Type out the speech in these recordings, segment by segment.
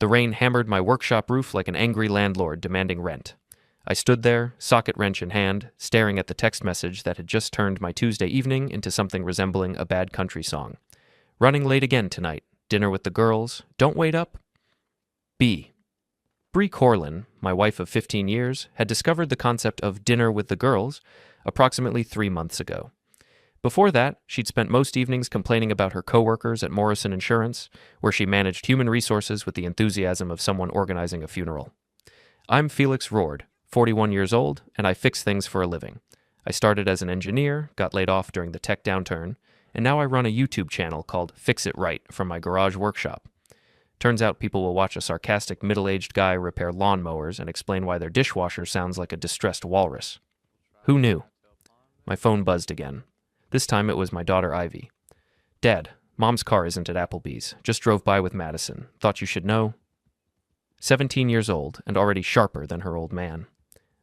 The rain hammered my workshop roof like an angry landlord demanding rent. I stood there, socket wrench in hand, staring at the text message that had just turned my Tuesday evening into something resembling a bad country song. Running late again tonight. Dinner with the girls. Don't wait up. B. Bree Corlin, my wife of 15 years, had discovered the concept of dinner with the girls approximately 3 months ago. Before that, she'd spent most evenings complaining about her coworkers at Morrison Insurance, where she managed human resources with the enthusiasm of someone organizing a funeral. I'm Felix Roord, 41 years old, and I fix things for a living. I started as an engineer, got laid off during the tech downturn, and now I run a YouTube channel called Fix It Right from my garage workshop. Turns out people will watch a sarcastic middle-aged guy repair lawnmowers and explain why their dishwasher sounds like a distressed walrus. Who knew? My phone buzzed again. This time it was my daughter Ivy. Dad, Mom's car isn't at Applebee's. Just drove by with Madison. Thought you should know. 17 years old and already sharper than her old man.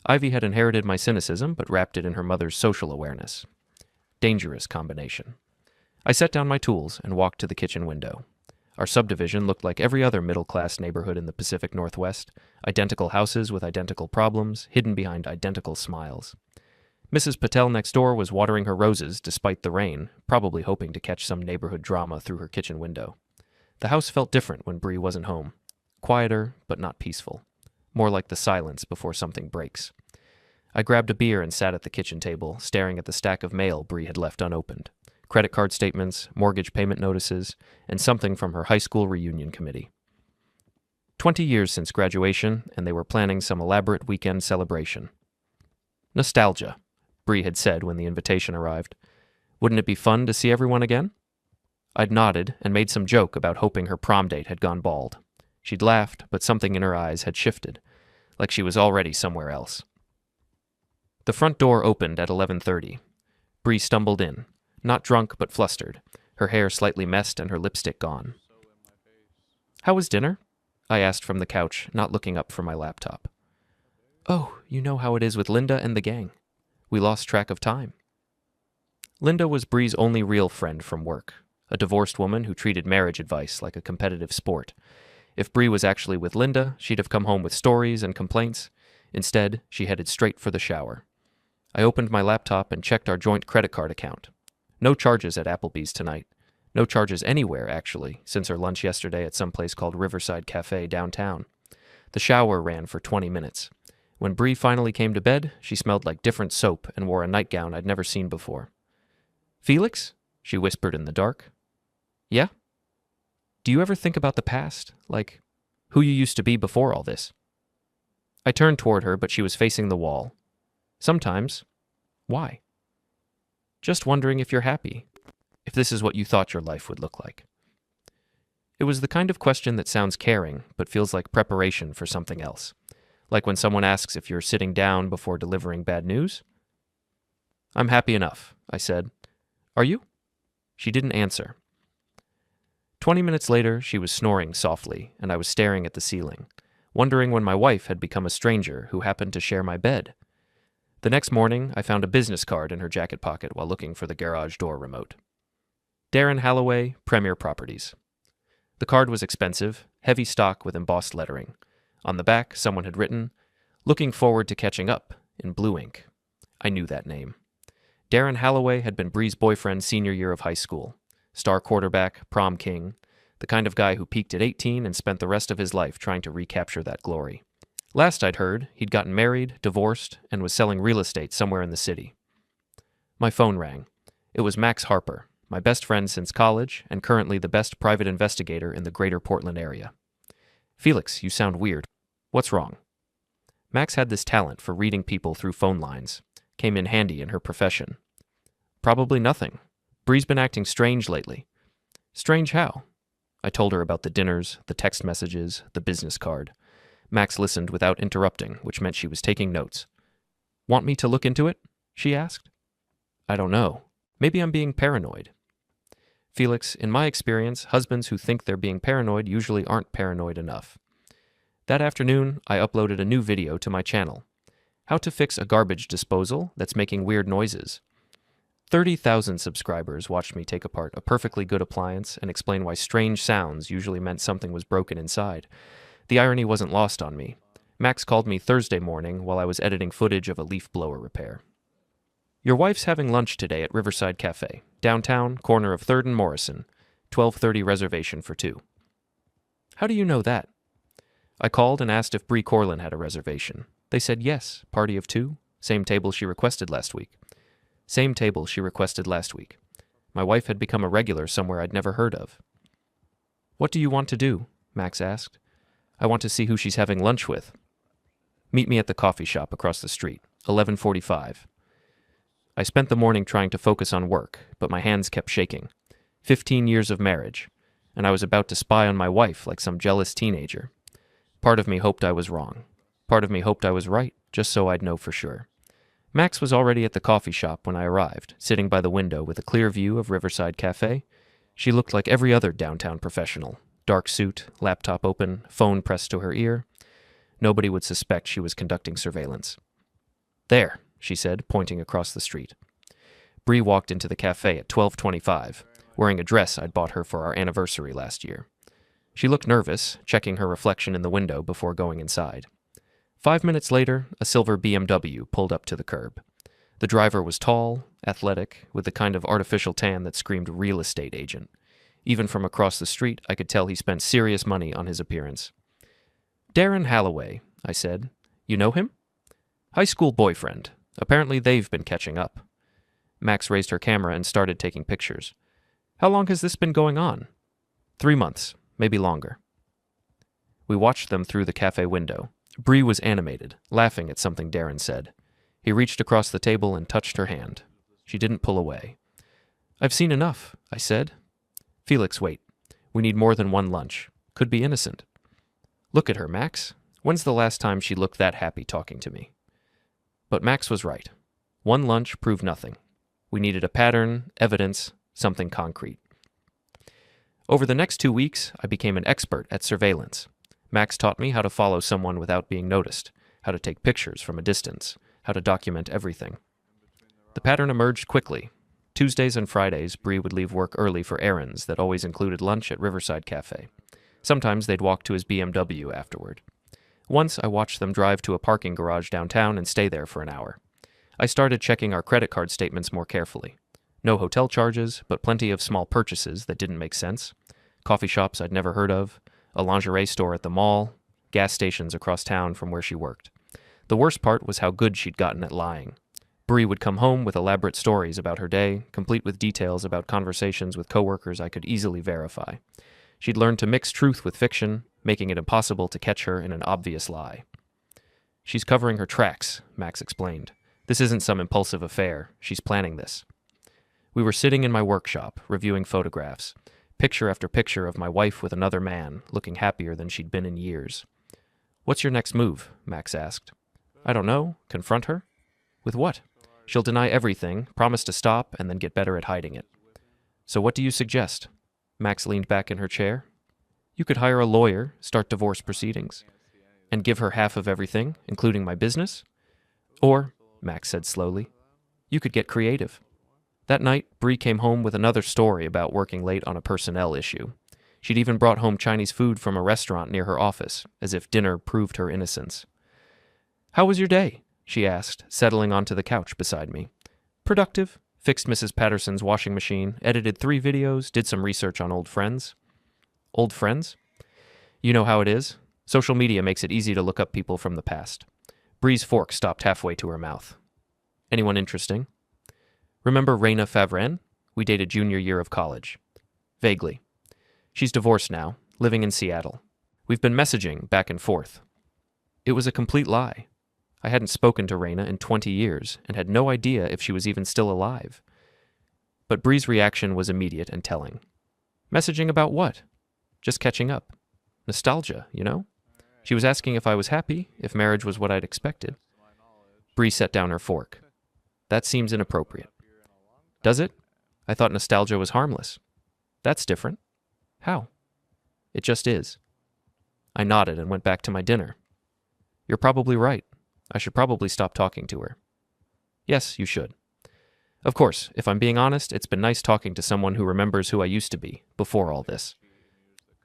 Ivy had inherited my cynicism but wrapped it in her mother's social awareness. Dangerous combination. I set down my tools and walked to the kitchen window. Our subdivision looked like every other middle-class neighborhood in the Pacific Northwest, identical houses with identical problems, hidden behind identical smiles. Mrs. Patel next door was watering her roses despite the rain, probably hoping to catch some neighborhood drama through her kitchen window. The house felt different when Bree wasn't home. Quieter, but not peaceful. More like the silence before something breaks. I grabbed a beer and sat at the kitchen table, staring at the stack of mail Bree had left unopened. Credit card statements, mortgage payment notices, and something from her high school reunion committee. 20 years since graduation, and they were planning some elaborate weekend celebration. Nostalgia, Bree had said when the invitation arrived. Wouldn't it be fun to see everyone again? I'd nodded and made some joke about hoping her prom date had gone bald. She'd laughed, but something in her eyes had shifted, like she was already somewhere else. The front door opened at 11:30. Bree stumbled in. Not drunk, but flustered, her hair slightly messed and her lipstick gone. How was dinner? I asked from the couch, not looking up from my laptop. Oh, you know how it is with Linda and the gang. We lost track of time. Linda was Bree's only real friend from work, a divorced woman who treated marriage advice like a competitive sport. If Bree was actually with Linda, she'd have come home with stories and complaints. Instead, she headed straight for the shower. I opened my laptop and checked our joint credit card account. No charges at Applebee's tonight. No charges anywhere, actually, since our lunch yesterday at some place called Riverside Cafe downtown. The shower ran for 20 minutes. When Bree finally came to bed, she smelled like different soap and wore a nightgown I'd never seen before. Felix? She whispered in the dark. Yeah? Do you ever think about the past? Like, who you used to be before all this? I turned toward her, but she was facing the wall. Sometimes. Why? Just wondering if you're happy. If this is what you thought your life would look like. It was the kind of question that sounds caring, but feels like preparation for something else. Like when someone asks if you're sitting down before delivering bad news. I'm happy enough, I said. Are you? She didn't answer. 20 minutes later, she was snoring softly, and I was staring at the ceiling, wondering when my wife had become a stranger who happened to share my bed. The next morning, I found a business card in her jacket pocket while looking for the garage door remote. Darren Halloway, Premier Properties. The card was expensive, heavy stock with embossed lettering. On the back, someone had written, "Looking forward to catching up," in blue ink. I knew that name. Darren Halloway had been Bree's boyfriend senior year of high school. Star quarterback, prom king, the kind of guy who peaked at 18 and spent the rest of his life trying to recapture that glory. Last I'd heard, he'd gotten married, divorced, and was selling real estate somewhere in the city. My phone rang. It was Max Harper, my best friend since college and currently the best private investigator in the greater Portland area. Felix, you sound weird. What's wrong? Max had this talent for reading people through phone lines. Came in handy in her profession. Probably nothing. Bree's been acting strange lately. Strange how? I told her about the dinners, the text messages, the business card. Max listened without interrupting, which meant she was taking notes. Want me to look into it? She asked. I don't know. Maybe I'm being paranoid. Felix, in my experience, husbands who think they're being paranoid usually aren't paranoid enough. That afternoon, I uploaded a new video to my channel. How to fix a garbage disposal that's making weird noises. 30,000 subscribers watched me take apart a perfectly good appliance and explain why strange sounds usually meant something was broken inside. The irony wasn't lost on me. Max called me Thursday morning while I was editing footage of a leaf blower repair. "Your wife's having lunch today at Riverside Cafe, downtown, corner of 3rd and Morrison. 12:30 reservation for 2. "How do you know that?" "I called and asked if Bree Corlin had a reservation. They said yes, party of 2, same table she requested last week." Same table she requested last week. My wife had become a regular somewhere I'd never heard of. "What do you want to do?" Max asked. "I want to see who she's having lunch with." "Meet me at the coffee shop across the street, 11:45. I spent the morning trying to focus on work, but my hands kept shaking. 15 years of marriage, and I was about to spy on my wife like some jealous teenager. Part of me hoped I was wrong. Part of me hoped I was right, just so I'd know for sure. Max was already at the coffee shop when I arrived, sitting by the window with a clear view of Riverside Cafe. She looked like every other downtown professional. Dark suit, laptop open, phone pressed to her ear. Nobody would suspect she was conducting surveillance. "There," she said, pointing across the street. Bree walked into the cafe at 12:25, wearing a dress I'd bought her for our anniversary last year. She looked nervous, checking her reflection in the window before going inside. 5 minutes later, a silver BMW pulled up to the curb. The driver was tall, athletic, with the kind of artificial tan that screamed real estate agent. Even from across the street, I could tell he spent serious money on his appearance. "Darren Halloway," I said. "You know him?" "High school boyfriend. Apparently they've been catching up." Max raised her camera and started taking pictures. "How long has this been going on?" 3 months, maybe longer." We watched them through the cafe window. Bree was animated, laughing at something Darren said. He reached across the table and touched her hand. She didn't pull away. "I've seen enough," I said. "Felix, wait. We need more than one lunch. Could be innocent." "Look at her, Max. When's the last time she looked that happy talking to me?" But Max was right. One lunch proved nothing. We needed a pattern, evidence, something concrete. Over the next 2 weeks, I became an expert at surveillance. Max taught me how to follow someone without being noticed, how to take pictures from a distance, how to document everything. The pattern emerged quickly. Tuesdays and Fridays, Bree would leave work early for errands that always included lunch at Riverside Cafe. Sometimes they'd walk to his BMW afterward. Once I watched them drive to a parking garage downtown and stay there for an hour. I started checking our credit card statements more carefully. No hotel charges, but plenty of small purchases that didn't make sense. Coffee shops I'd never heard of, a lingerie store at the mall, gas stations across town from where she worked. The worst part was how good she'd gotten at lying. Bree would come home with elaborate stories about her day, complete with details about conversations with coworkers I could easily verify. She'd learned to mix truth with fiction, making it impossible to catch her in an obvious lie. "She's covering her tracks," Max explained. "This isn't some impulsive affair. She's planning this." We were sitting in my workshop, reviewing photographs. Picture after picture of my wife with another man, looking happier than she'd been in years. "What's your next move?" Max asked. "I don't know. Confront her?" "With what?" "She'll deny everything, promise to stop, and then get better at hiding it." "So what do you suggest?" Max leaned back in her chair. "You could hire a lawyer, start divorce proceedings, and give her half of everything, including my business. Or," Max said slowly, "you could get creative." That night, Bree came home with another story about working late on a personnel issue. She'd even brought home Chinese food from a restaurant near her office, as if dinner proved her innocence. "How was your day?" she asked, settling onto the couch beside me. "Productive. Fixed Mrs. Patterson's washing machine, edited 3 videos, did some research on old friends." "Old friends?" "You know how it is. Social media makes it easy to look up people from the past." Bree's fork stopped halfway to her mouth. "Anyone interesting?" "Remember Raina Favren? We dated junior year of college." "Vaguely. She's divorced now, living in Seattle. We've been messaging back and forth." It was a complete lie. I hadn't spoken to Raina in 20 years and had no idea if she was even still alive. But Bree's reaction was immediate and telling. "Messaging about what?" "Just catching up. Nostalgia, you know?" She was asking if I was happy, if marriage was what I'd expected. Bree set down her fork. "That seems inappropriate." "Does it? I thought nostalgia was harmless." "That's different." "How?" "It just is." I nodded and went back to my dinner. "You're probably right. I should probably stop talking to her." "Yes, you should. Of course, if I'm being honest, it's been nice talking to someone who remembers who I used to be, before all this."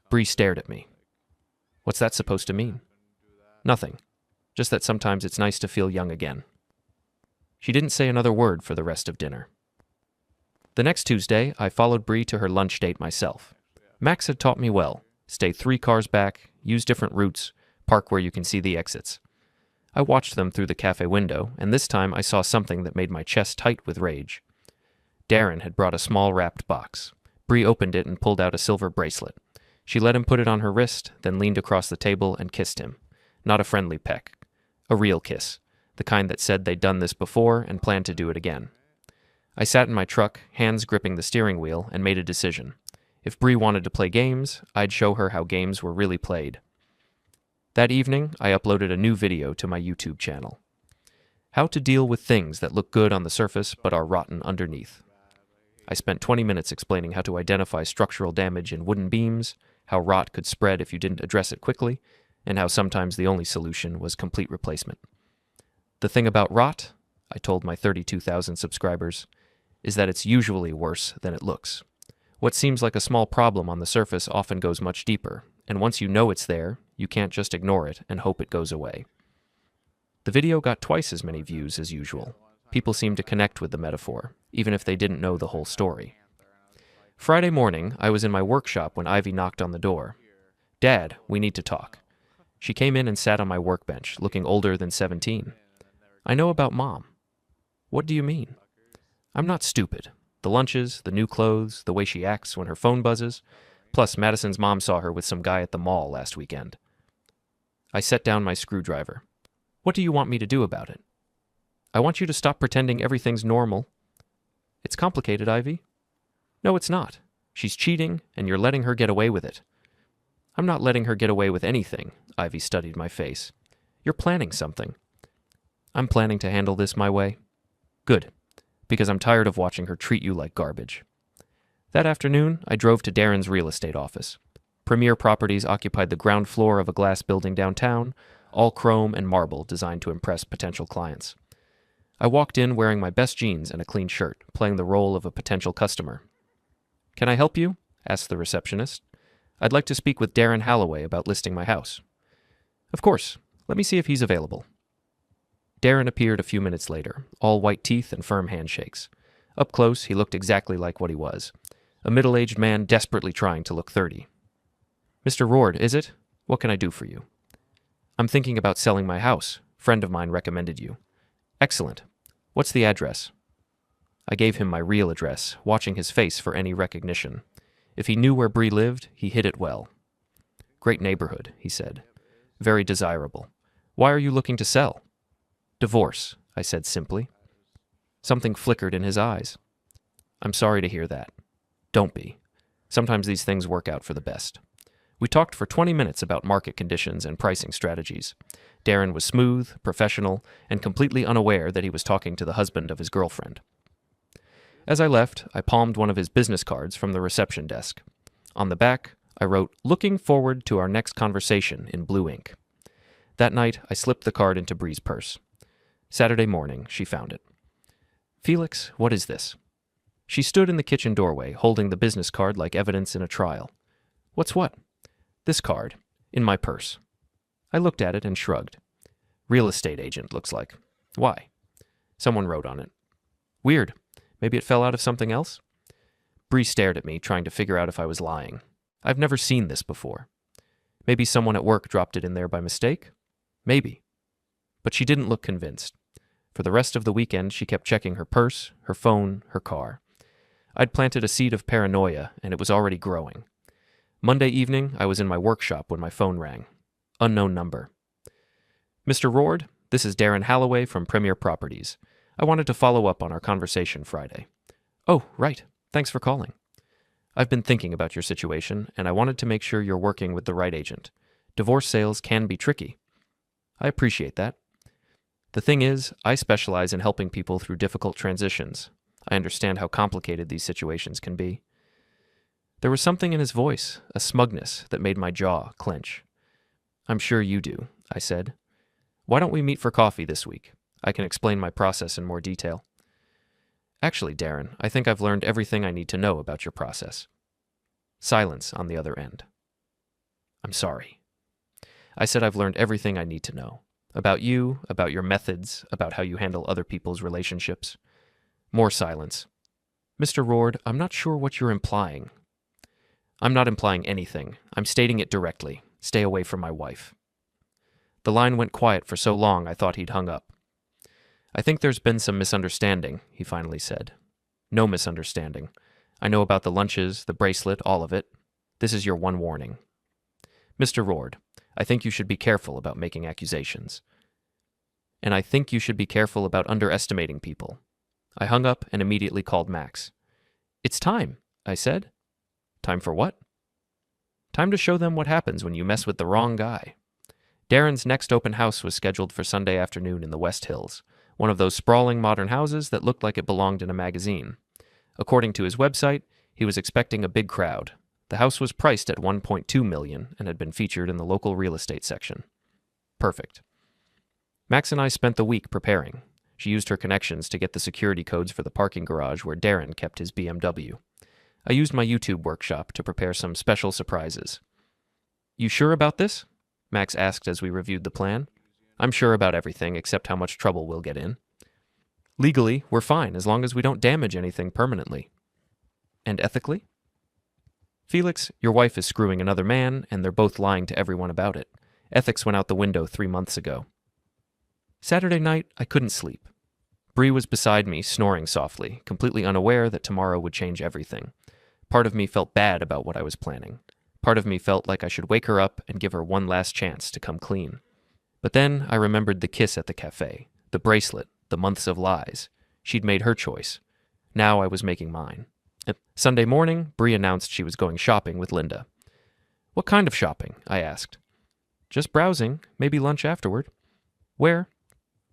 Bree stared at me. What's that supposed to mean? Nothing. Just that sometimes it's nice to feel young again. She didn't say another word for the rest of dinner. The next Tuesday, I followed Bree to her lunch date myself. Max had taught me well. Stay 3 cars back, use different routes, park where you can see the exits. I watched them through the cafe window, and this time I saw something that made my chest tight with rage. Darren had brought a small wrapped box. Bree opened it and pulled out a silver bracelet. She let him put it on her wrist, then leaned across the table and kissed him. Not a friendly peck. A real kiss. The kind that said they'd done this before and planned to do it again. I sat in my truck, hands gripping the steering wheel, and made a decision. If Bree wanted to play games, I'd show her how games were really played. That evening, I uploaded a new video to my YouTube channel. How to deal with things that look good on the surface but are rotten underneath. I spent 20 minutes explaining how to identify structural damage in wooden beams, how rot could spread if you didn't address it quickly, and how sometimes the only solution was complete replacement. The thing about rot, I told my 32,000 subscribers, is that it's usually worse than it looks. What seems like a small problem on the surface often goes much deeper, and once you know it's there, you can't just ignore it and hope it goes away. The video got twice as many views as usual. People seemed to connect with the metaphor, even if they didn't know the whole story. Friday morning, I was in my workshop when Ivy knocked on the door. "Dad, we need to talk." She came in and sat on my workbench, looking older than 17. "I know about Mom." "What do you mean?" "I'm not stupid. The lunches, the new clothes, the way she acts when her phone buzzes. Plus, Madison's mom saw her with some guy at the mall last weekend." I set down my screwdriver. "What do you want me to do about it?" "I want you to stop pretending everything's normal." "It's complicated, Ivy." "No, it's not. She's cheating, and you're letting her get away with it." "I'm not letting her get away with anything," Ivy studied my face. "You're planning something." "I'm planning to handle this my way." "Good, because I'm tired of watching her treat you like garbage." That afternoon, I drove to Darren's real estate office. Premier Properties occupied the ground floor of a glass building downtown, all chrome and marble designed to impress potential clients. I walked in wearing my best jeans and a clean shirt, playing the role of a potential customer. "Can I help you?" asked the receptionist. "I'd like to speak with Darren Halloway about listing my house." "Of course. Let me see if he's available." Darren appeared a few minutes later, all white teeth and firm handshakes. Up close, he looked exactly like what he was. A middle-aged man desperately trying to look 30. "Mr. Roard, is it? What can I do for you?" "I'm thinking about selling my house. Friend of mine recommended you." "Excellent. What's the address?" I gave him my real address, watching his face for any recognition. If he knew where Bree lived, he hid it well. "Great neighborhood," he said. "Very desirable. Why are you looking to sell?" "Divorce," I said simply. Something flickered in his eyes. "I'm sorry to hear that." "Don't be. Sometimes these things work out for the best." We talked for 20 minutes about market conditions and pricing strategies. Darren was smooth, professional, and completely unaware that he was talking to the husband of his girlfriend. As I left, I palmed one of his business cards from the reception desk. On the back, I wrote, "Looking forward to our next conversation," in blue ink. That night, I slipped the card into Bree's purse. Saturday morning, she found it. "Felix, what is this?" She stood in the kitchen doorway, holding the business card like evidence in a trial. "What's what?" "This card. In my purse." I looked at it and shrugged. "Real estate agent, looks like. Why?" "Someone wrote on it." "Weird. Maybe it fell out of something else?" Bree stared at me, trying to figure out if I was lying. I've never seen this before. Maybe someone at work dropped it in there by mistake? Maybe. But she didn't look convinced. For the rest of the weekend, she kept checking her purse, her phone, her car. I'd planted a seed of paranoia, and it was already growing. Monday evening, I was in my workshop when my phone rang. Unknown number. "Mr. Roard, this is Darren Halloway from Premier Properties. I wanted to follow up on our conversation Friday." "Oh, right. Thanks for calling." "I've been thinking about your situation, and I wanted to make sure you're working with the right agent. Divorce sales can be tricky." "I appreciate that. The thing is, I specialize in helping people through difficult transitions. I understand how complicated these situations can be." There was something in his voice, a smugness, that made my jaw clench. "I'm sure you do," I said. "Why don't we meet for coffee this week? I can explain my process in more detail." "Actually, Darren, I think I've learned everything I need to know about your process." Silence on the other end. "I'm sorry." I said I've learned everything I need to know. About you, about your methods, about how you handle other people's relationships. More silence. Mr. Roard, I'm not sure what you're implying. I'm not implying anything. I'm stating it directly. Stay away from my wife. The line went quiet for so long I thought he'd hung up. I think there's been some misunderstanding, he finally said. No misunderstanding. I know about the lunches, the bracelet, all of it. This is your one warning. Mr. Roard, I think you should be careful about making accusations. And I think you should be careful about underestimating people. I hung up and immediately called Max. It's time, I said. Time for what? Time to show them what happens when you mess with the wrong guy. Darren's next open house was scheduled for Sunday afternoon in the West Hills, one of those sprawling modern houses that looked like it belonged in a magazine. According to his website, he was expecting a big crowd. The house was priced at $1.2 million and had been featured in the local real estate section. Perfect. Max and I spent the week preparing. She used her connections to get the security codes for the parking garage where Darren kept his BMW. I used my YouTube workshop to prepare some special surprises. You sure about this? Max asked as we reviewed the plan. I'm sure about everything except how much trouble we'll get in. Legally, we're fine as long as we don't damage anything permanently. And ethically? Felix, your wife is screwing another man, and they're both lying to everyone about it. Ethics went out the window 3 months ago. Saturday night, I couldn't sleep. Bree was beside me, snoring softly, completely unaware that tomorrow would change everything. Part of me felt bad about what I was planning. Part of me felt like I should wake her up and give her one last chance to come clean. But then I remembered the kiss at the cafe, the bracelet, the months of lies. She'd made her choice. Now I was making mine. Sunday morning, Bree announced she was going shopping with Linda. What kind of shopping? I asked. Just browsing, maybe lunch afterward. Where?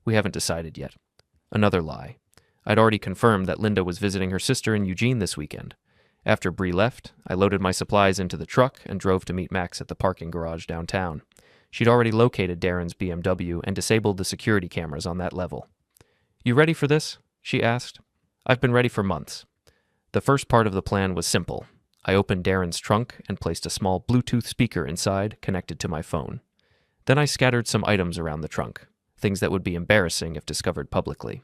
We haven't decided yet. Another lie. I'd already confirmed that Linda was visiting her sister in Eugene this weekend. After Bree left, I loaded my supplies into the truck and drove to meet Max at the parking garage downtown. She'd already located Darren's BMW and disabled the security cameras on that level. You ready for this? She asked. I've been ready for months. The first part of the plan was simple. I opened Darren's trunk and placed a small Bluetooth speaker inside, connected to my phone. Then I scattered some items around the trunk, things that would be embarrassing if discovered publicly.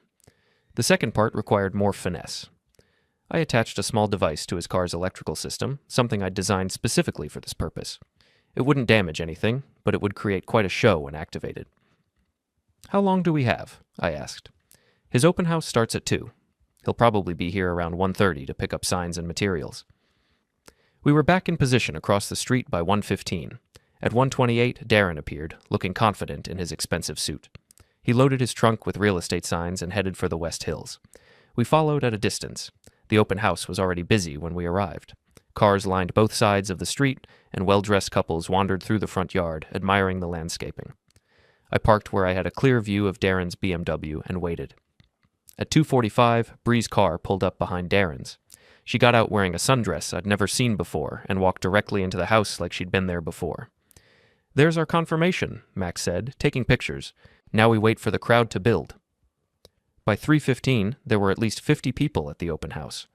The second part required more finesse. I attached a small device to his car's electrical system, something I'd designed specifically for this purpose. It wouldn't damage anything, but it would create quite a show when activated. How long do we have? I asked. His open house starts at 2. He'll probably be here around 1:30 to pick up signs and materials. We were back in position across the street by 1:15. At 1:28, Darren appeared, looking confident in his expensive suit. He loaded his trunk with real estate signs and headed for the West Hills. We followed at a distance. The open house was already busy when we arrived. Cars lined both sides of the street, and well-dressed couples wandered through the front yard, admiring the landscaping. I parked where I had a clear view of Darren's BMW and waited. At 2:45, Bree's car pulled up behind Darren's. She got out wearing a sundress I'd never seen before and walked directly into the house like she'd been there before. There's our confirmation, Max said, taking pictures. Now we wait for the crowd to build. By 3:15, there were at least 50 people at the open house.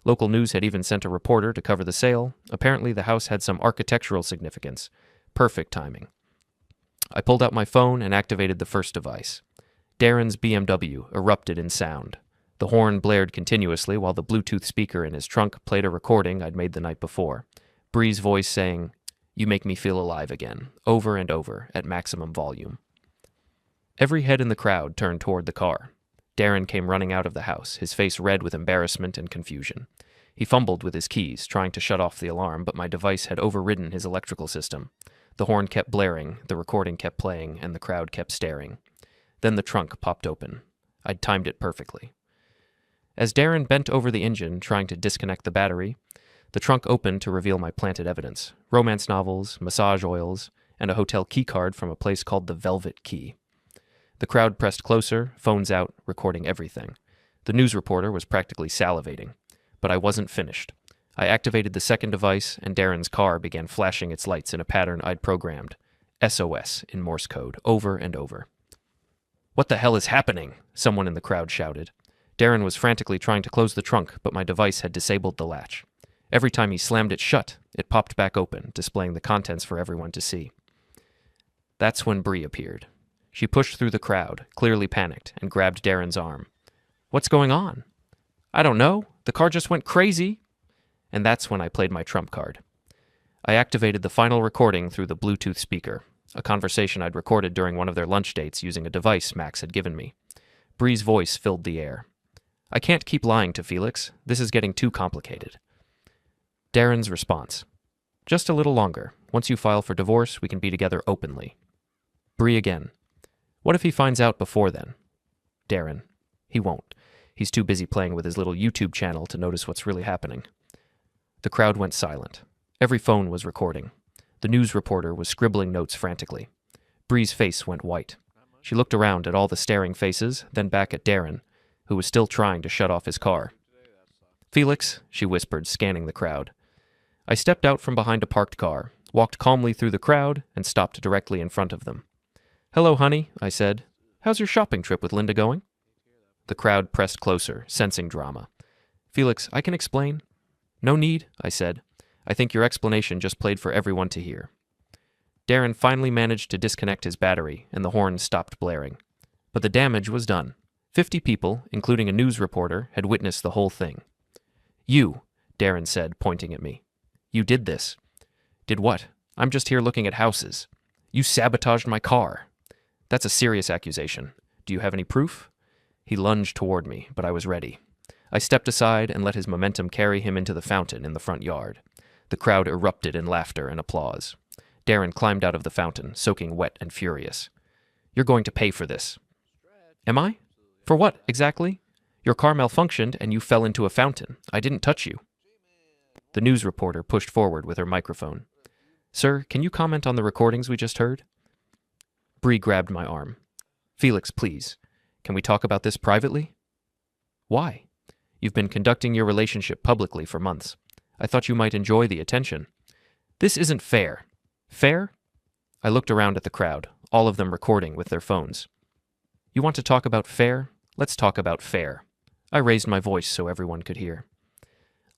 Local news had even sent a reporter to cover the sale. Apparently the house had some architectural significance. Perfect timing. I pulled out my phone and activated the first device. Darren's BMW erupted in sound. The horn blared continuously while the Bluetooth speaker in his trunk played a recording I'd made the night before. Bree's voice saying, "You make me feel alive again," over and over at maximum volume. Every head in the crowd turned toward the car. Darren came running out of the house, his face red with embarrassment and confusion. He fumbled with his keys, trying to shut off the alarm, but my device had overridden his electrical system. The horn kept blaring, the recording kept playing, and the crowd kept staring. Then the trunk popped open. I'd timed it perfectly. As Darren bent over the engine, trying to disconnect the battery, the trunk opened to reveal my planted evidence: romance novels, massage oils, and a hotel keycard from a place called the Velvet Key. The crowd pressed closer, phones out, recording everything. The news reporter was practically salivating. But I wasn't finished. I activated the second device, and Darren's car began flashing its lights in a pattern I'd programmed. SOS in Morse code, over and over. What the hell is happening? Someone in the crowd shouted. Darren was frantically trying to close the trunk, but my device had disabled the latch. Every time he slammed it shut, it popped back open, displaying the contents for everyone to see. That's when Bree appeared. She pushed through the crowd, clearly panicked, and grabbed Darren's arm. "What's going on?" "I don't know. The car just went crazy." And that's when I played my trump card. I activated the final recording through the Bluetooth speaker, a conversation I'd recorded during one of their lunch dates using a device Max had given me. Bree's voice filled the air. "I can't keep lying to Felix. This is getting too complicated." Darren's response. "Just a little longer. Once you file for divorce, we can be together openly." Bree again. "What if he finds out before then?" Darren. "He won't. He's too busy playing with his little YouTube channel to notice what's really happening." The crowd went silent. Every phone was recording. The news reporter was scribbling notes frantically. Bree's face went white. She looked around at all the staring faces, then back at Darren, who was still trying to shut off his car. "Felix," she whispered, scanning the crowd. I stepped out from behind a parked car, walked calmly through the crowd, and stopped directly in front of them. "Hello, honey," I said. "How's your shopping trip with Linda going?" The crowd pressed closer, sensing drama. "Felix, I can explain." "No need," I said. "I think your explanation just played for everyone to hear." Darren finally managed to disconnect his battery, and the horn stopped blaring. But the damage was done. 50 people, including a news reporter, had witnessed the whole thing. "You," Darren said, pointing at me. "You did this." "Did what? I'm just here looking at houses." "You sabotaged my car." "That's a serious accusation. Do you have any proof?" He lunged toward me, but I was ready. I stepped aside and let his momentum carry him into the fountain in the front yard. The crowd erupted in laughter and applause. Darren climbed out of the fountain, soaking wet and furious. "You're going to pay for this." "Am I? For what, exactly?" "Your car malfunctioned and you fell into a fountain. I didn't touch you." The news reporter pushed forward with her microphone. "Sir, can you comment on the recordings we just heard?" Bree grabbed my arm. "Felix, please. Can we talk about this privately?" "Why?" "You've been conducting your relationship publicly for months. I thought you might enjoy the attention." "This isn't fair." "Fair?" I looked around at the crowd, all of them recording with their phones. "You want to talk about fair? Let's talk about fair." I raised my voice so everyone could hear.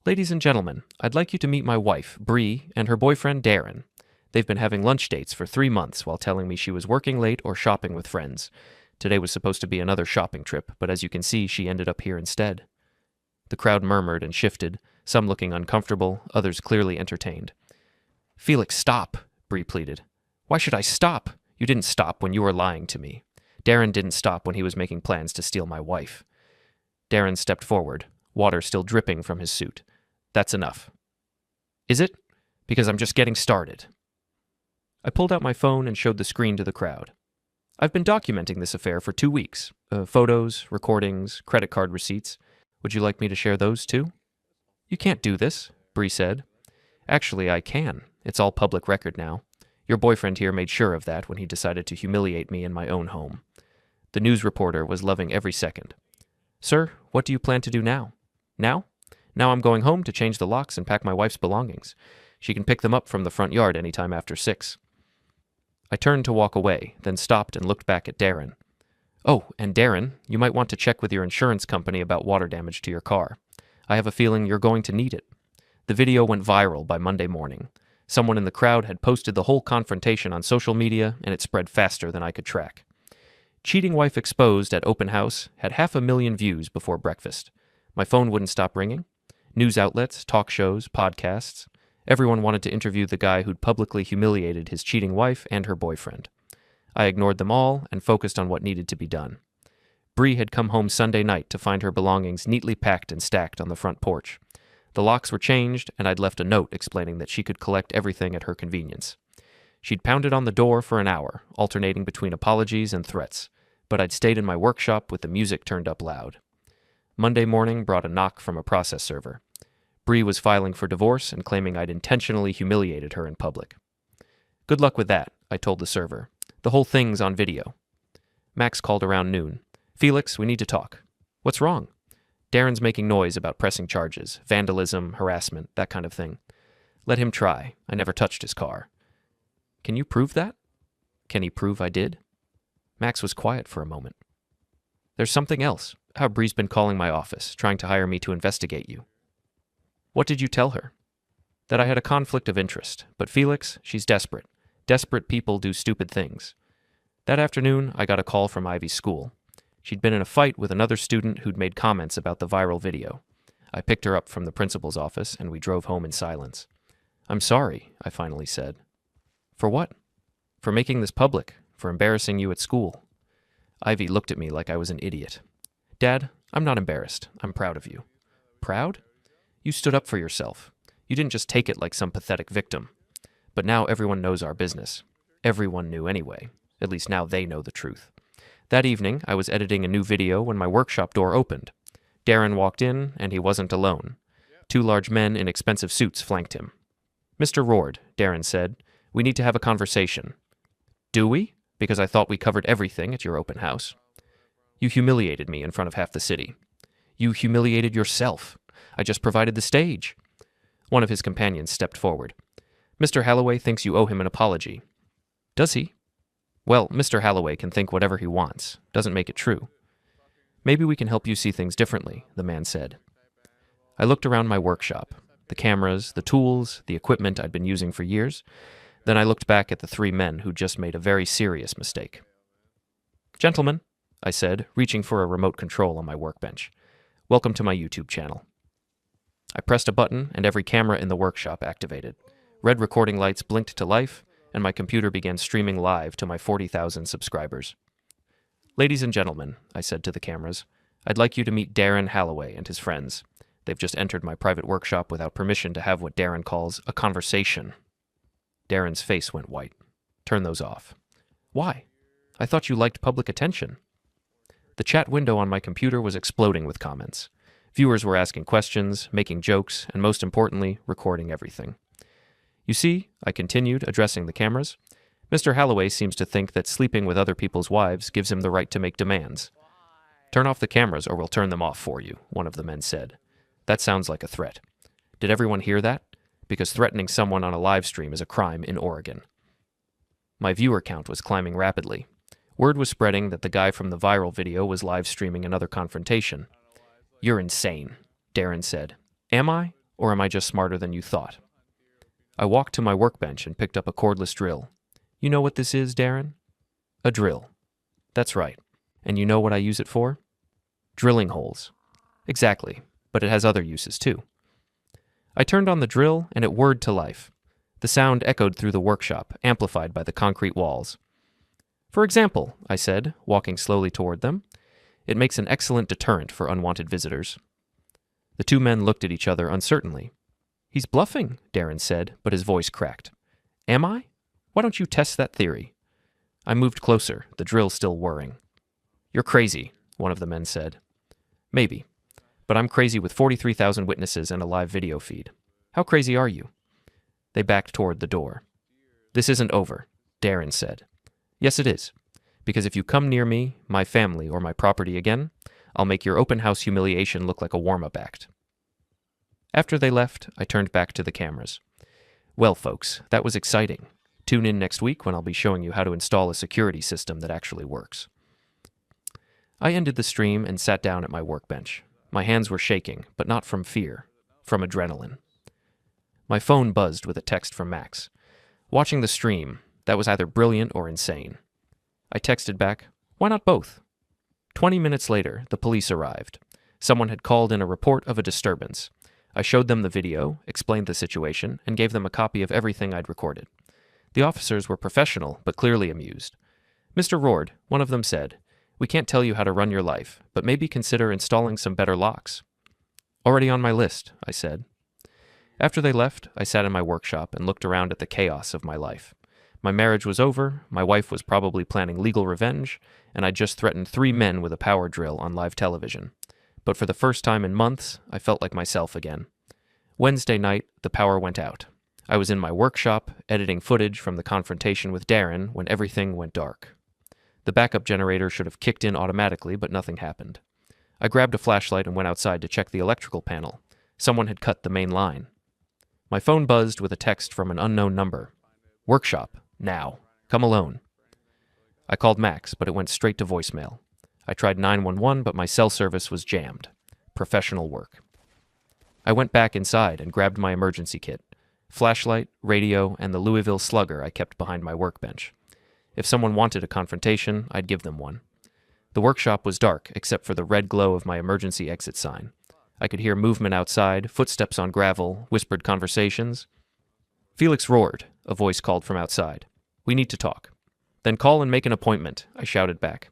"Ladies and gentlemen, I'd like you to meet my wife, Bree, and her boyfriend, Darren. They've been having lunch dates for 3 months while telling me she was working late or shopping with friends. Today was supposed to be another shopping trip, but as you can see, she ended up here instead." The crowd murmured and shifted, some looking uncomfortable, others clearly entertained. "Felix, stop," Bree pleaded. "Why should I stop? You didn't stop when you were lying to me. Darren didn't stop when he was making plans to steal my wife." Darren stepped forward, water still dripping from his suit. "That's enough." "Is it? Because I'm just getting started." I pulled out my phone and showed the screen to the crowd. "I've been documenting this affair for 2 weeks. Photos, recordings, credit card receipts. Would you like me to share those too?" "You can't do this," Bree said. "Actually, I can. It's all public record now. Your boyfriend here made sure of that when he decided to humiliate me in my own home." The news reporter was loving every second. "Sir, what do you plan to do now?" "Now? Now I'm going home to change the locks and pack my wife's belongings. She can pick them up from the front yard any time after 6. I turned to walk away, then stopped and looked back at Darren. "Oh, and Darren, you might want to check with your insurance company about water damage to your car. I have a feeling you're going to need it." The video went viral by Monday morning. Someone in the crowd had posted the whole confrontation on social media, and it spread faster than I could track. "Cheating Wife Exposed" at Open House had 500,000 views before breakfast. My phone wouldn't stop ringing. News outlets, talk shows, podcasts. Everyone wanted to interview the guy who'd publicly humiliated his cheating wife and her boyfriend. I ignored them all and focused on what needed to be done. Bree had come home Sunday night to find her belongings neatly packed and stacked on the front porch. The locks were changed, and I'd left a note explaining that she could collect everything at her convenience. She'd pounded on the door for an hour, alternating between apologies and threats, but I'd stayed in my workshop with the music turned up loud. Monday morning brought a knock from a process server. Bree was filing for divorce and claiming I'd intentionally humiliated her in public. "Good luck with that," I told the server. "The whole thing's on video." Max called around noon. "Felix, we need to talk." "What's wrong?" "Darren's making noise about pressing charges, vandalism, harassment, that kind of thing." "Let him try. I never touched his car." "Can you prove that?" "Can he prove I did?" Max was quiet for a moment. "There's something else. How Bree's been calling my office, trying to hire me to investigate you." "What did you tell her?" "That I had a conflict of interest. But Felix, she's desperate. Desperate people do stupid things. That afternoon, I got a call from Ivy's school. She'd been in a fight with another student who'd made comments about the viral video. I picked her up from the principal's office, and we drove home in silence. "I'm sorry," I finally said. "For what?" "For making this public, for embarrassing you at school." Ivy looked at me like I was an idiot. "Dad, I'm not embarrassed. I'm proud of you." "Proud?" "You stood up for yourself. You didn't just take it like some pathetic victim. But now everyone knows our business. Everyone knew anyway. At least now they know the truth." That evening, I was editing a new video when my workshop door opened. Darren walked in, and he wasn't alone. 2 large men in expensive suits flanked him. "Mr. Rord," Darren said, "we need to have a conversation." "Do we? Because I thought we covered everything at your open house." "You humiliated me in front of half the city." "You humiliated yourself. I just provided the stage." One of his companions stepped forward. "Mr. Halloway thinks you owe him an apology." "Does he?" "Well, Mr. Halloway can think whatever he wants. Doesn't make it true." "Maybe we can help you see things differently," the man said. I looked around my workshop, the cameras, the tools, the equipment I'd been using for years. Then I looked back at the 3 men who'd just made a very serious mistake. "Gentlemen," I said, reaching for a remote control on my workbench, "welcome to my YouTube channel." I pressed a button, and every camera in the workshop activated. Red recording lights blinked to life, and my computer began streaming live to my 40,000 subscribers. "Ladies and gentlemen," I said to the cameras, "I'd like you to meet Darren Halloway and his friends. They've just entered my private workshop without permission to have what Darren calls a conversation." Darren's face went white. "Turn those off." "Why? I thought you liked public attention." The chat window on my computer was exploding with comments. Viewers were asking questions, making jokes, and most importantly, recording everything. "You see," I continued, addressing the cameras, "Mr. Halloway seems to think that sleeping with other people's wives gives him the right to make demands." "Turn off the cameras or we'll turn them off for you," one of the men said. "That sounds like a threat." Did everyone hear that? Because threatening someone on a live stream is a crime in Oregon. My viewer count was climbing rapidly. Word was spreading that the guy from the viral video was live streaming another confrontation. "You're insane," Darren said. "Am I? Or am I just smarter than you thought?" I walked to my workbench and picked up a cordless drill. "You know what this is, Darren?" "A drill." "That's right. And you know what I use it for?" "Drilling holes." "Exactly, but it has other uses too." I turned on the drill, and it whirred to life. The sound echoed through the workshop, amplified by the concrete walls. "For example," I said, walking slowly toward them, "it makes an excellent deterrent for unwanted visitors." The 2 men looked at each other uncertainly. "He's bluffing," Darren said, but his voice cracked. "Am I? Why don't you test that theory?" I moved closer, the drill still whirring. "You're crazy," one of the men said. "Maybe. But I'm crazy with 43,000 witnesses and a live video feed. How crazy are you?" They backed toward the door. "This isn't over," Darren said. "Yes, it is. Because if you come near me, my family, or my property again, I'll make your open house humiliation look like a warm-up act." After they left, I turned back to the cameras. "Well, folks, that was exciting. Tune in next week when I'll be showing you how to install a security system that actually works." I ended the stream and sat down at my workbench. My hands were shaking, but not from fear, from adrenaline. My phone buzzed with a text from Max. Watching the stream, that was either brilliant or insane. I texted back, "Why not both?" 20 minutes later, the police arrived. Someone had called in a report of a disturbance. I showed them the video, explained the situation, and gave them a copy of everything I'd recorded. The officers were professional, but clearly amused. "Mr. Rord," one of them said, "we can't tell you how to run your life, but maybe consider installing some better locks." "Already on my list," I said. After they left, I sat in my workshop and looked around at the chaos of my life. My marriage was over, my wife was probably planning legal revenge, and I'd just threatened 3 men with a power drill on live television. But for the first time in months, I felt like myself again. Wednesday night, the power went out. I was in my workshop, editing footage from the confrontation with Darren when everything went dark. The backup generator should have kicked in automatically, but nothing happened. I grabbed a flashlight and went outside to check the electrical panel. Someone had cut the main line. My phone buzzed with a text from an unknown number. "Workshop, now. Come alone." I called Max, but it went straight to voicemail. I tried 911, but my cell service was jammed. Professional work. I went back inside and grabbed my emergency kit. flashlight, radio, and the Louisville Slugger I kept behind my workbench. If someone wanted a confrontation, I'd give them one. The workshop was dark, except for the red glow of my emergency exit sign. I could hear movement outside, footsteps on gravel, whispered conversations. Felix roared. A voice called from outside. "We need to talk." "Then call and make an appointment," I shouted back.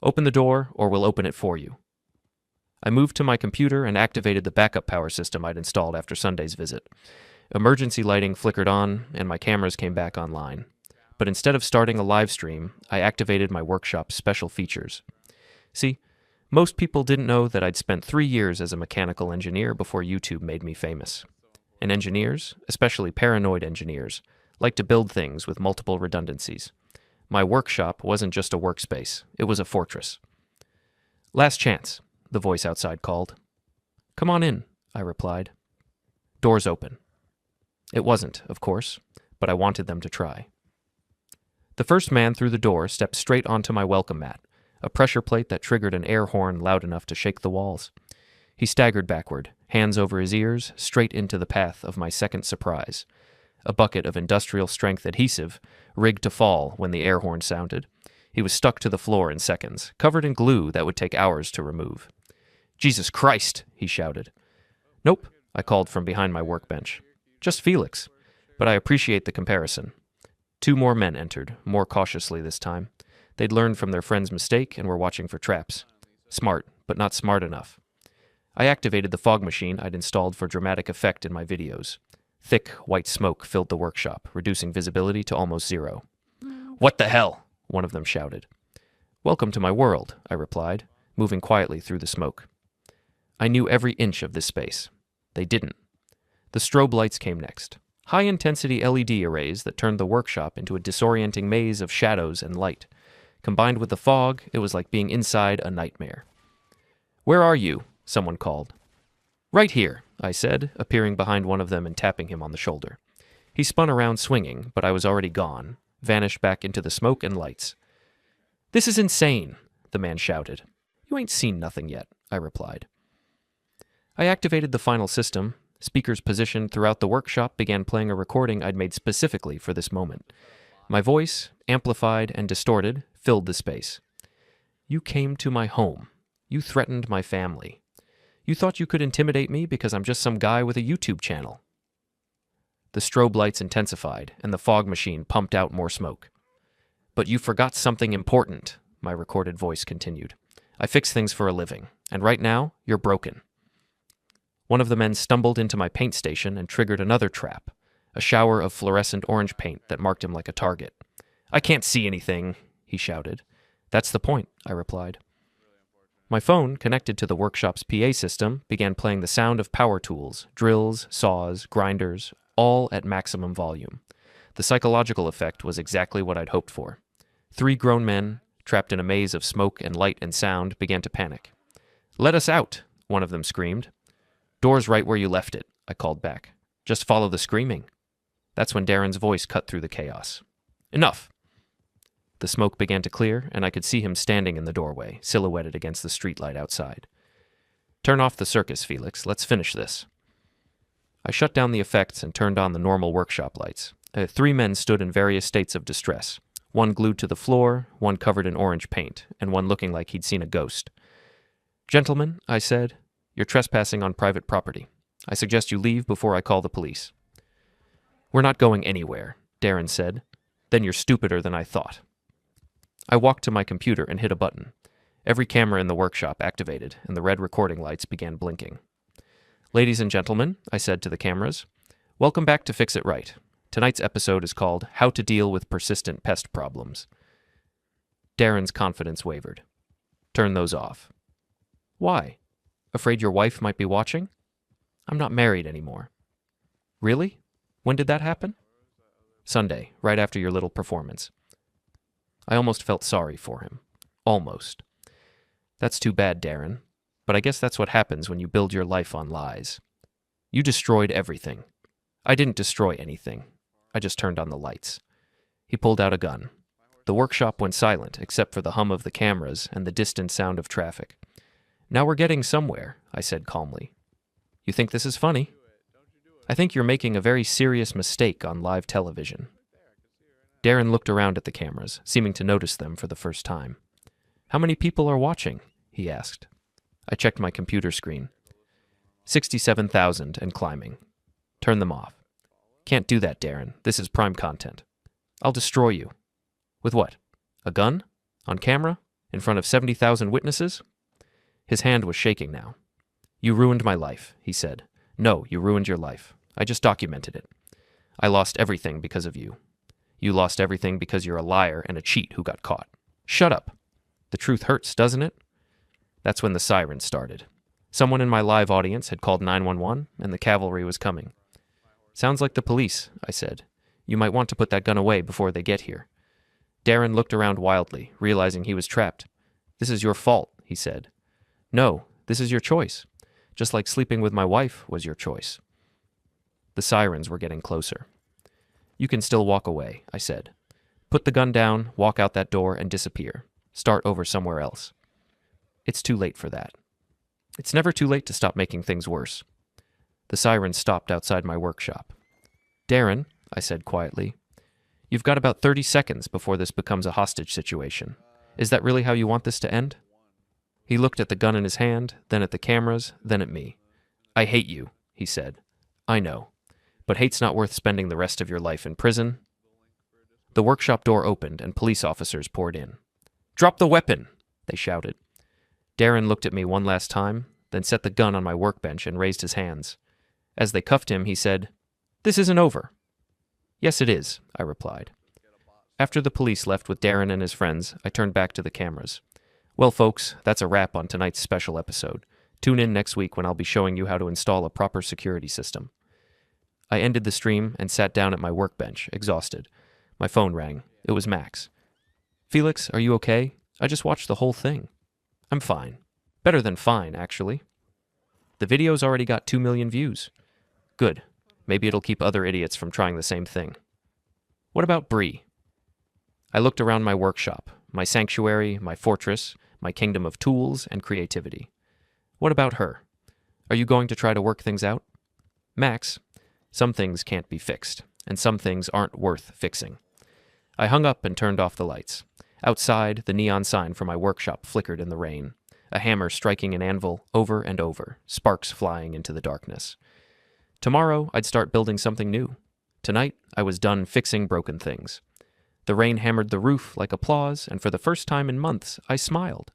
"Open the door, or we'll open it for you." I moved to my computer and activated the backup power system I'd installed after Sunday's visit. Emergency lighting flickered on, and my cameras came back online. But instead of starting a live stream, I activated my workshop's special features. See, most people didn't know that I'd spent 3 years as a mechanical engineer before YouTube made me famous. And engineers, especially paranoid engineers, like to build things with multiple redundancies. My workshop wasn't just a workspace, it was a fortress. "Last chance," the voice outside called. "Come on in," I replied. Doors open. It wasn't, of course, but I wanted them to try. The first man through the door stepped straight onto my welcome mat, a pressure plate that triggered an air horn loud enough to shake the walls. He staggered backward, hands over his ears, straight into the path of my second surprise. A bucket of industrial-strength adhesive, rigged to fall when the air horn sounded. He was stuck to the floor in seconds, covered in glue that would take hours to remove. "Jesus Christ!" he shouted. "Nope," I called from behind my workbench. "Just Felix. But I appreciate the comparison." 2 more men entered, more cautiously this time. They'd learned from their friend's mistake and were watching for traps. Smart, but not smart enough. I activated the fog machine I'd installed for dramatic effect in my videos. Thick, white smoke filled the workshop, reducing visibility to almost zero. "What the hell?" one of them shouted. "Welcome to my world," I replied, moving quietly through the smoke. I knew every inch of this space. They didn't. The strobe lights came next. High-intensity LED arrays that turned the workshop into a disorienting maze of shadows and light. Combined with the fog, it was like being inside a nightmare. "Where are you?" someone called. "Right here," I said, appearing behind one of them and tapping him on the shoulder. He spun around swinging, but I was already gone, vanished back into the smoke and lights. "This is insane," the man shouted. "You ain't seen nothing yet," I replied. I activated the final system. Speakers positioned throughout the workshop began playing a recording I'd made specifically for this moment. My voice, amplified and distorted, filled the space. "You came to my home. You threatened my family. You thought you could intimidate me because I'm just some guy with a YouTube channel." The strobe lights intensified, and the fog machine pumped out more smoke. "But you forgot something important," my recorded voice continued. "I fix things for a living, and right now, you're broken." One of the men stumbled into my paint station and triggered another trap, a shower of fluorescent orange paint that marked him like a target. "I can't see anything," he shouted. "That's the point," I replied. My phone, connected to the workshop's PA system, began playing the sound of power tools, drills, saws, grinders, all at maximum volume. The psychological effect was exactly what I'd hoped for. 3 grown men, trapped in a maze of smoke and light and sound, began to panic. "Let us out," one of them screamed. "Door's right where you left it," I called back. "Just follow the screaming." That's when Darren's voice cut through the chaos. "Enough!" The smoke began to clear, and I could see him standing in the doorway, silhouetted against the streetlight outside. "Turn off the circus, Felix. Let's finish this." I shut down the effects and turned on the normal workshop lights. 3 men stood in various states of distress, one glued to the floor, one covered in orange paint, and one looking like he'd seen a ghost. "Gentlemen," I said, "you're trespassing on private property. I suggest you leave before I call the police." "We're not going anywhere," Darren said. "Then you're stupider than I thought." I walked to my computer and hit a button. Every camera in the workshop activated, and the red recording lights began blinking. "Ladies and gentlemen," I said to the cameras, "welcome back to Fix It Right. Tonight's episode is called How to Deal with Persistent Pest Problems." Darren's confidence wavered. "Turn those off." "Why? Afraid your wife might be watching?" "I'm not married anymore." "Really? When did that happen?" "Sunday, right after your little performance." I almost felt sorry for him. Almost. "That's too bad, Darren. But I guess that's what happens when you build your life on lies. You destroyed everything." "I didn't destroy anything. I just turned on the lights." He pulled out a gun. The workshop went silent, except for the hum of the cameras and the distant sound of traffic. "Now we're getting somewhere," I said calmly. "You think this is funny?" I think you're making a very serious mistake on live television. Darren looked around at the cameras, seeming to notice them for the first time. How many people are watching? He asked. I checked my computer screen. 67,000 and climbing. Turn them off. Can't do that, Darren. This is prime content. I'll destroy you. With what? A gun? On camera? In front of 70,000 witnesses? His hand was shaking now. You ruined my life, he said. No, you ruined your life. I just documented it. I lost everything because of you. You lost everything because you're a liar and a cheat who got caught. Shut up. The truth hurts, doesn't it? That's when the sirens started. Someone in my live audience had called 911, and the cavalry was coming. Sounds like the police, I said. You might want to put that gun away before they get here. Darren looked around wildly, realizing he was trapped. This is your fault, he said. No, this is your choice. Just like sleeping with my wife was your choice. The sirens were getting closer. You can still walk away, I said. Put the gun down, walk out that door, and disappear. Start over somewhere else. It's too late for that. It's never too late to stop making things worse. The sirens stopped outside my workshop. Darren, I said quietly, you've got about 30 seconds before this becomes a hostage situation. Is that really how you want this to end? He looked at the gun in his hand, then at the cameras, then at me. I hate you, he said. I know. But hate's not worth spending the rest of your life in prison. The workshop door opened and police officers poured in. Drop the weapon, they shouted. Darren looked at me one last time, then set the gun on my workbench and raised his hands. As they cuffed him, he said, This isn't over. Yes, it is, I replied. After the police left with Darren and his friends, I turned back to the cameras. Well, folks, that's a wrap on tonight's special episode. Tune in next week when I'll be showing you how to install a proper security system. I ended the stream and sat down at my workbench, exhausted. My phone rang. It was Max. Felix, are you okay? I just watched the whole thing. I'm fine. Better than fine, actually. The video's already got 2 million views. Good. Maybe it'll keep other idiots from trying the same thing. What about Bree? I looked around my workshop, my sanctuary, my fortress, my kingdom of tools and creativity. What about her? Are you going to try to work things out? Max, some things can't be fixed, and some things aren't worth fixing. I hung up and turned off the lights. Outside, the neon sign for my workshop flickered in the rain, a hammer striking an anvil over and over, sparks flying into the darkness. Tomorrow, I'd start building something new. Tonight, I was done fixing broken things. The rain hammered the roof like applause, and for the first time in months, I smiled.